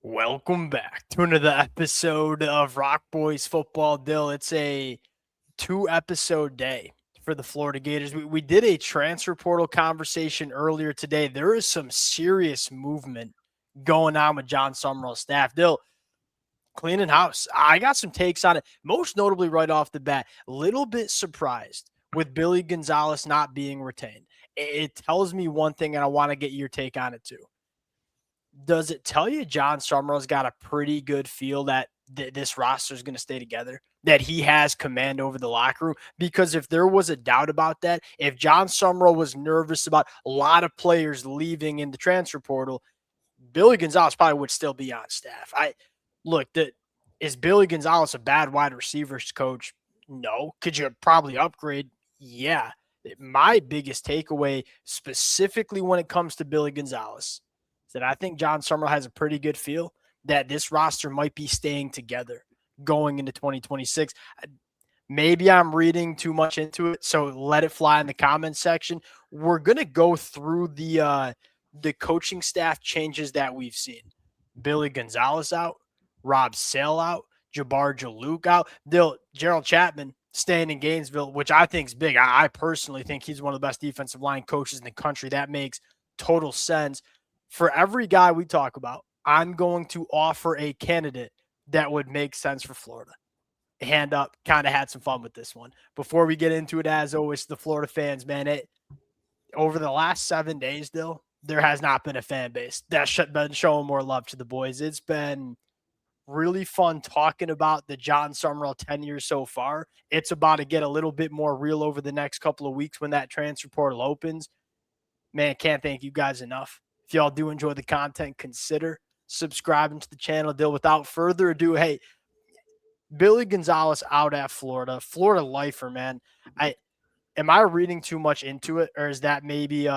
Welcome back to another episode of Rock Boys Football. Dill, it's a 2-episode day for the Florida Gators. We did a transfer portal conversation earlier today. There is some serious movement going on with Jon Sumrall's staff. Dill, cleaning house. I got some takes on it, most notably right off the bat. A little bit surprised with Billy Gonzalez not being retained. It tells me one thing, and I want to get your take on it too. Does it tell you Jon Sumrall's got a pretty good feel that this roster is going to stay together, that he has command over the locker room? Because if there was a doubt about that, if Jon Sumrall was nervous about a lot of players leaving in the transfer portal, Billy Gonzalez probably would still be on staff. Is Billy Gonzalez a bad wide receivers coach? No. Could you probably upgrade? Yeah. My biggest takeaway, specifically when it comes to Billy Gonzalez, that I think Jon Sumrall has a pretty good feel that this roster might be staying together going into 2026. Maybe I'm reading too much into it, so let it fly in the comments section. We're going to go through the coaching staff changes that we've seen. Billy Gonzalez out, Rob Sale out, Jabbar Jalouk out, Gerald Chatman staying in Gainesville, which I think is big. I personally think he's one of the best defensive line coaches in the country. That makes total sense. For every guy we talk about, I'm going to offer a candidate that would make sense for Florida. Hand up, kind of had some fun with this one. Before we get into it, as always, the Florida fans, man, over the last 7 days, there has not been a fan base that's been showing more love to the boys. It's been really fun talking about the Jon Sumrall tenure so far. It's about to get a little bit more real over the next couple of weeks when that transfer portal opens. Man, can't thank you guys enough. If y'all do enjoy the content, consider subscribing to the channel. Without further ado, hey, Billy Gonzalez out at Florida lifer, man. Am I reading too much into it, or is that maybe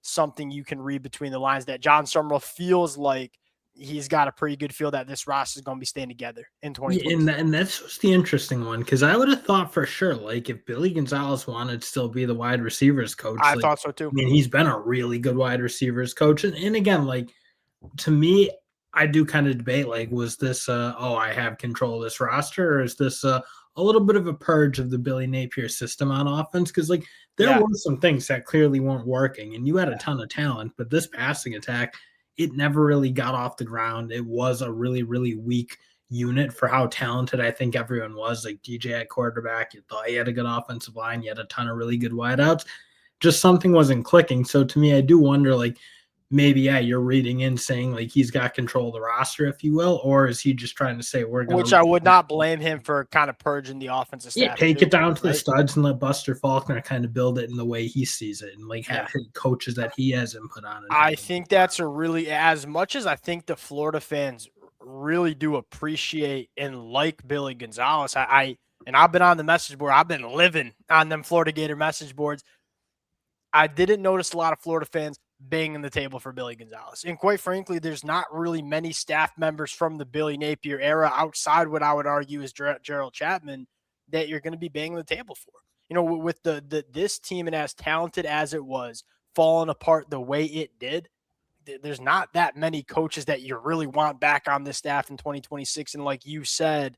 something you can read between the lines that Jon Sumrall feels like he's got a pretty good feel that this roster is going to be staying together in 2020? Yeah, and that's just the interesting one, because I would have thought for sure, like, if Billy Gonzalez wanted to still be the wide receivers coach, I like, thought so too. I mean, he's been a really good wide receivers coach. And again, like, to me, I do kind of debate, like, was this, I have control of this roster, or is this a little bit of a purge of the Billy Napier system on offense? Because, like, there were some things that clearly weren't working, and you had a ton of talent, but this passing attack, it never really got off the ground. It was a really, really weak unit for how talented I think everyone was. Like DJ at quarterback, you thought he had a good offensive line, you had a ton of really good wideouts. Just something wasn't clicking. So to me, I do wonder, like, maybe, you're reading in saying like he's got control of the roster, if you will, or is he just trying to say we're going to? Which I would not blame him for kind of purging the offensive staff. Take it down to the studs and let Buster Faulkner kind of build it in the way he sees it, and like have coaches that he has input on. I think that's a really, as much as I think the Florida fans really do appreciate and like Billy Gonzalez. And I've been on the message board. I've been living on them Florida Gator message boards. I didn't notice a lot of Florida fans banging the table for Billy Gonzalez. And quite frankly, there's not really many staff members from the Billy Napier era outside what I would argue is Gerald Chatman that you're going to be banging the table for. You know, with this team and as talented as it was, falling apart the way it did, there's not that many coaches that you really want back on this staff in 2026. And like you said,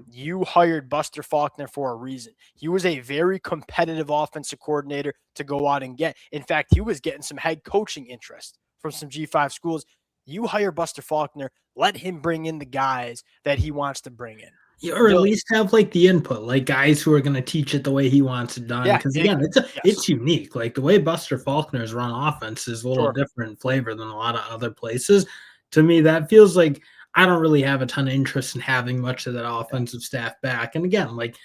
you hired Buster Faulkner for a reason. He was a very competitive offensive coordinator to go out and get. In fact, he was getting some head coaching interest from some G5 schools. You hire Buster Faulkner, let him bring in the guys that he wants to bring in. Or at least have like the input, like guys who are going to teach it the way he wants it done. Because again, it's unique. Like the way Buster Faulkner's run offense is a little different flavor than a lot of other places. To me, that feels like I don't really have a ton of interest in having much of that offensive staff back. And again, like,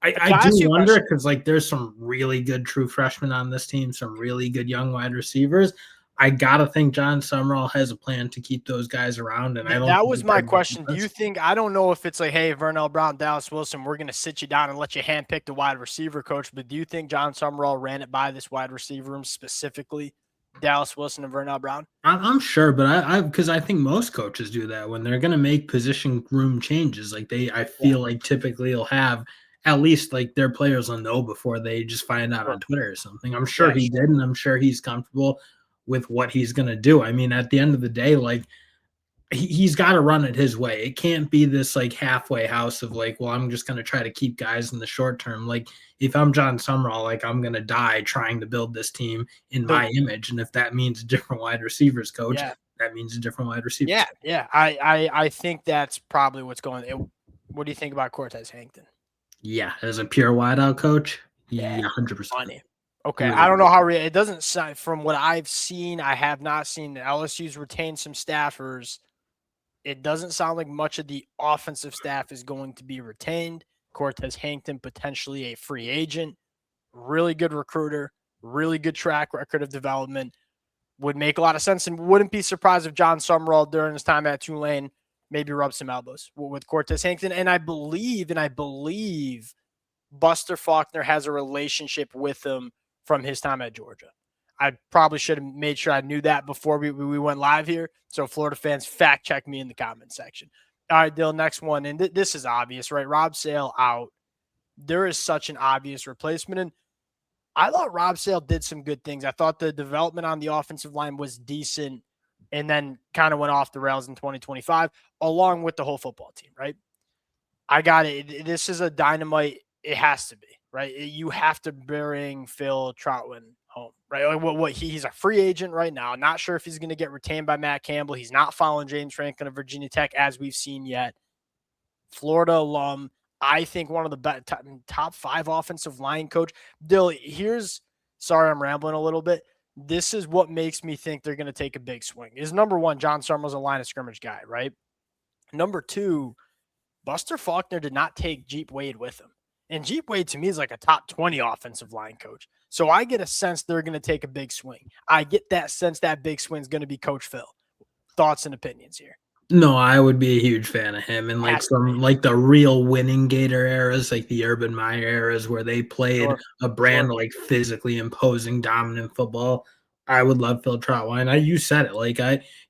I do wonder, because like there's some really good true freshmen on this team, some really good young wide receivers. I gotta think Jon Sumrall has a plan to keep those guys around, and I don't. That was my question. Do you think? I don't know if it's like, hey, Vernell Brown, Dallas Wilson, we're going to sit you down and let you handpick the wide receiver coach. But do you think Jon Sumrall ran it by this wide receiver room, specifically Dallas Wilson and Vernell Brown? I'm sure, but because I think most coaches do that when they're going to make position room changes. Like I feel like typically they'll have at least like their players will know before they just find out on Twitter or something. I'm sure he did, and I'm sure he's comfortable with what he's going to do. I mean, at the end of the day, like he's got to run it his way. It can't be this like halfway house of like, well, I'm just going to try to keep guys in the short term. Like if I'm Jon Sumrall, like I'm going to die trying to build this team in my image. And if that means a different wide receivers coach, that means a different wide receivers. Yeah. I think that's probably what's going on. What do you think about Cortez Hankton? Yeah. As a pure wideout coach. Yeah. 100%. Funny. Okay, Really I don't know how it doesn't sound from what I've seen. I have not seen the LSU's retained some staffers. It doesn't sound like much of the offensive staff is going to be retained. Cortez Hankton, potentially a free agent, really good recruiter, really good track record of development. Would make a lot of sense and wouldn't be surprised if Jon Sumrall during his time at Tulane maybe rubbed some elbows with Cortez Hankton. And I believe Buster Faulkner has a relationship with him from his time at Georgia. I probably should have made sure I knew that before we went live here. So Florida fans, fact check me in the comment section. All right, Dill, next one. And this is obvious, right? Rob Sale out. There is such an obvious replacement. And I thought Rob Sale did some good things. I thought the development on the offensive line was decent and then kind of went off the rails in 2025, along with the whole football team, right? I got it. This is a dynamite. It has to be, right? You have to bring Phil Troutwin home, right? Like he's a free agent right now. Not sure if he's going to get retained by Matt Campbell. He's not following James Franklin of Virginia Tech as we've seen yet. Florida alum. I think one of the top 5 offensive line coach. Dill, sorry, I'm rambling a little bit. This is what makes me think they're going to take a big swing. Is number 1, Jon Sumrall's a line of scrimmage guy, right? Number 2, Buster Faulkner did not take Jeep Wade with him. And Jeep Wade, to me, is like a top 20 offensive line coach. So I get a sense they're going to take a big swing. I get that sense that big swing is going to be Coach Phil. Thoughts and opinions here? No, I would be a huge fan of him. And like the real winning Gator eras, like the Urban Meyer eras where they played a brand like physically imposing dominant football. I would love Phil Troutwine. You said it. Like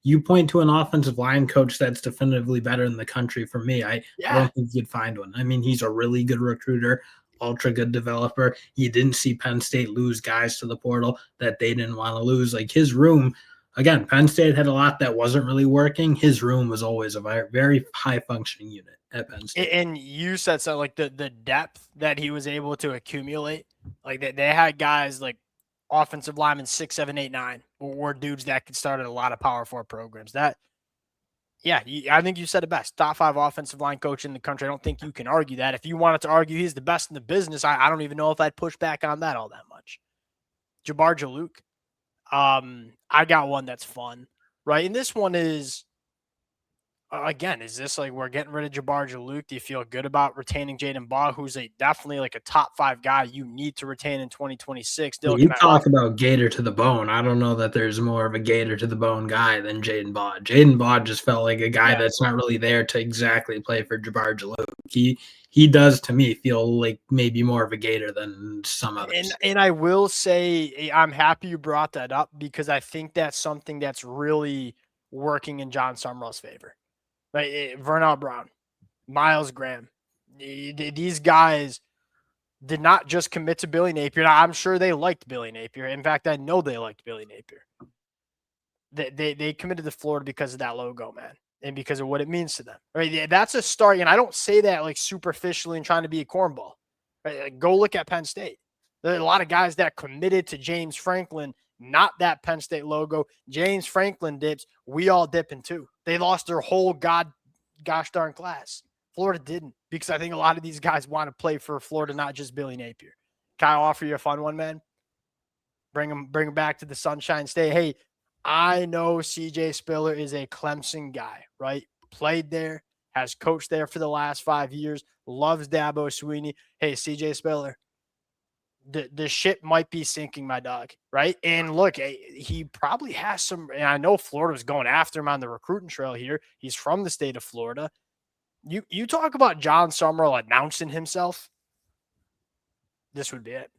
you point to an offensive line coach that's definitively better in the country for me. I don't think you'd find one. I mean, he's a really good recruiter, ultra good developer. You didn't see Penn State lose guys to the portal that they didn't want to lose. Like his room. Again, Penn State had a lot that wasn't really working. His room was always a very high-functioning unit at Penn State. And you said so, like the depth that he was able to accumulate. Like they had guys like offensive linemen 6, 7, 8, 9 were dudes that could start at a lot of Power 4 programs. I think you said it best. Top 5 offensive line coach in the country. I don't think you can argue that. If you wanted to argue he's the best in the business, I don't even know if I'd push back on that all that much. Jabbar Jalouk. I got one that's fun, right? And this one is, again, is this like we're getting rid of Jabbar Jalouk? Do you feel good about retaining Jaden Baugh, who's definitely like a top 5 guy you need to retain in 2026? You talk about Gator to the bone. I don't know that there's more of a Gator to the bone guy than Jaden Baugh. Jaden Baugh just felt like a guy that's not really there to exactly play for Jabbar Jalouk. He does, to me, feel like maybe more of a Gator than some others. And I will say I'm happy you brought that up because I think that's something that's really working in Jon Sumrall's favor. Right? Vernal Brown, Miles Graham, these guys did not just commit to Billy Napier. Now, I'm sure they liked Billy Napier. In fact, I know they liked Billy Napier. They committed to Florida because of that logo, man, and because of what it means to them. Right? That's a start, and I don't say that like superficially and trying to be a cornball. Right? Like, go look at Penn State. There are a lot of guys that committed to James Franklin, not that Penn State logo. James Franklin dips. We all dipping too. They lost their whole gosh darn class. Florida didn't because I think a lot of these guys want to play for Florida, not just Billy Napier. Can I offer you a fun one, man? Bring him back to the Sunshine State. Hey, I know CJ Spiller is a Clemson guy, right? Played there, has coached there for the last 5 years, loves Dabo Swinney. Hey, CJ Spiller, the ship might be sinking, my dog, right? And look, he probably has some, and I know Florida was going after him on the recruiting trail here. He's from the state of Florida. You talk about Jon Sumrall announcing himself. This would be it.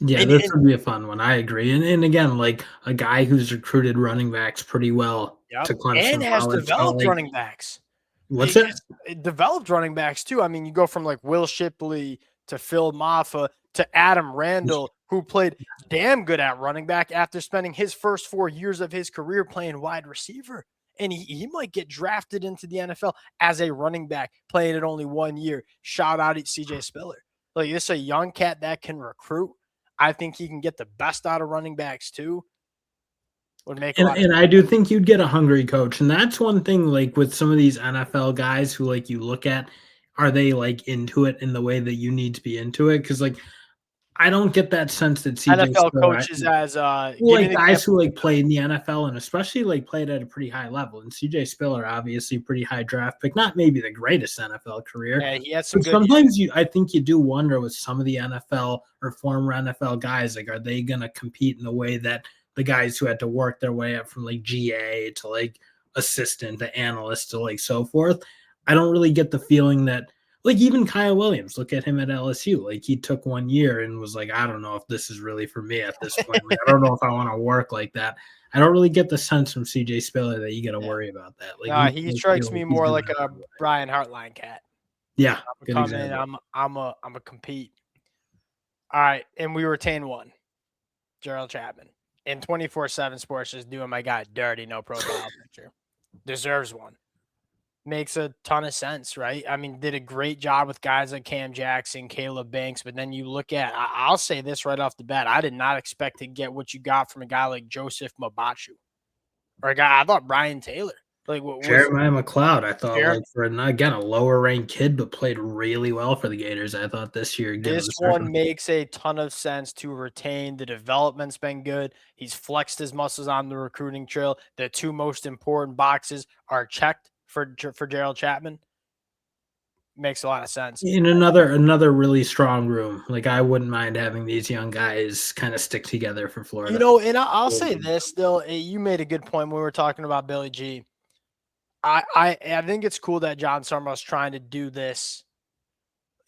Yeah, this would be a fun one. I agree. And again, like a guy who's recruited running backs pretty well to Clemson. And has developed running backs. What's it? Developed running backs too. I mean, you go from like Will Shipley to Phil Maffa to Adam Randall, who played damn good at running back after spending his first 4 years of his career playing wide receiver. and he might get drafted into the NFL as a running back, playing it only 1 year. Shout out at CJ Spiller. Like, this is a young cat that can recruit. I think he can get the best out of running backs too. Would make a lot of And I do think you'd get a hungry coach, and that's one thing, like, with some of these NFL guys who, like, you look at, are they, like, into it in the way that you need to be into it? Because, like, I don't get that sense that CJ NFL Spiller, coaches as give me like, an guys example. who, like, played in the NFL and especially, like, played at a pretty high level, and CJ Spiller, obviously pretty high draft pick, not maybe the greatest NFL career, Yeah, he had some but good years. sometimes I think you do wonder with some of the NFL or former NFL guys, like, are they gonna compete in the way that the guys who had to work their way up from, like, GA to, like, assistant to analyst to, like, so forth? I don't really get the feeling that, like, even Kyle Williams, look at him at LSU. Like, he took 1 year and was like, I don't know if this is really for me at this point. Like, I don't know if I want to work like that. I don't really get the sense from CJ Spiller that you got to Yeah. worry about that. Like, No, you he kinda feel strikes like me he's more gonna like a Brian Hartline cat. Yeah, I'm good coming in, example. I'm a compete. All right, and we retain one, Gerald Chatman. And 24/7 Sports just doing my guy dirty, no profile picture. Deserves one. Makes a ton of sense, right? I mean, did a great job with guys like Cam Jackson, Caleb Banks, but then you look at, I'll say this right off the bat, I did not expect to get what you got from a guy like Joseph Mabachu or a guy, I thought Brian Taylor, like what was Jeremiah McLeod, I thought, Jeremy. like, for again, a lower ranked kid, but played really well for the Gators. I thought this year, given This the one circumstances. makes a ton of sense to retain. The development's been good. He's flexed his muscles on the recruiting trail. The two most important boxes are checked for Gerald Chatman. Makes a lot of sense. In another really strong room. Like, I wouldn't mind having these young guys kind of stick together for You Florida. know, and I'll say this still, you made a good point when we were talking about Billy G. I think it's cool that Jon Sumrall's trying to do this.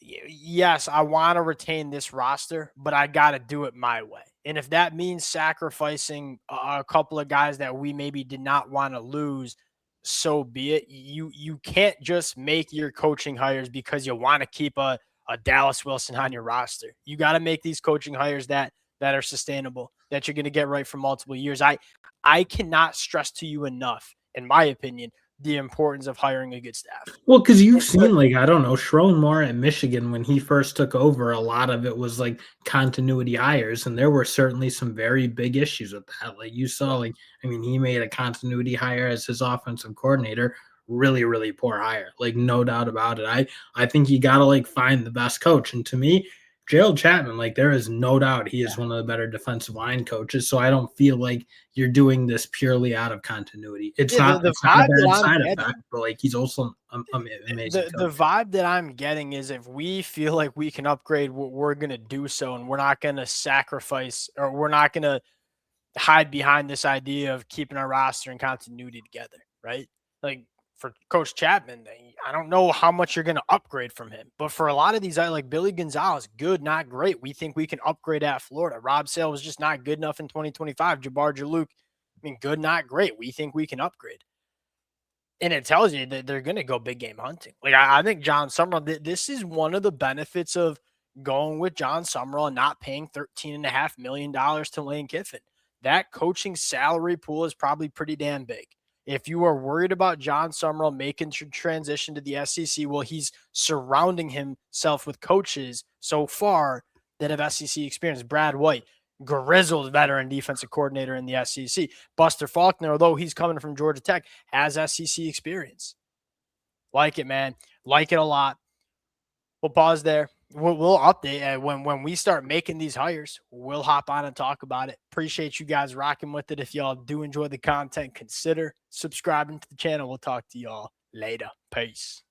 Yes, I want to retain this roster, but I got to do it my way. And if that means sacrificing a couple of guys that we maybe did not want to lose, so be it. You can't just make your coaching hires because you want to keep a Dallas Wilson on your roster. You got to make these coaching hires that are sustainable, that you're going to get right for multiple years. I cannot stress to you enough, in my opinion, the importance of hiring a good staff. Well, because you've seen, like, I don't know, Sherrone Moore at Michigan when he first took over, a lot of it was like continuity hires, and there were certainly some very big issues with that. Like, you saw, like, I mean, he made a continuity hire as his offensive coordinator, really, really poor hire, like, no doubt about it. I think you gotta, like, find the best coach, and to me, Gerald Chatman, like, there is no doubt he is one of the better defensive line coaches. So I don't feel like you're doing this purely out of continuity. It's Yeah, not the it's not a vibe that bad I'm side effect, getting but, like, he's also amazing the coach. vibe that I'm getting is if we feel like we can upgrade, we're gonna do so, and we're not gonna sacrifice or we're not gonna hide behind this idea of keeping our roster and continuity together, right? Like for Coach Chapman, I don't know how much you're gonna upgrade from him, but for a lot of these, I like Billy Gonzalez, good, not great. We think we can upgrade at Florida. Rob Sale was just not good enough in 2025. Jabbar Jalouk, I mean, good, not great. We think we can upgrade. And it tells you that they're going to go big game hunting. Like, I think Jon Sumrall, this is one of the benefits of going with Jon Sumrall and not paying $13.5 million to Lane Kiffin. That coaching salary pool is probably pretty damn big. If you are worried about Jon Sumrall making transition to the SEC, well, he's surrounding himself with coaches so far that have SEC experience. Brad White, grizzled veteran defensive coordinator in the SEC. Buster Faulkner, although he's coming from Georgia Tech, has SEC experience. Like it, man. Like it a lot. We'll pause there. We'll update when we start making these hires. We'll hop on and talk about it. Appreciate you guys rocking with it. If y'all do enjoy the content, consider subscribing to the channel. We'll talk to y'all later. Peace.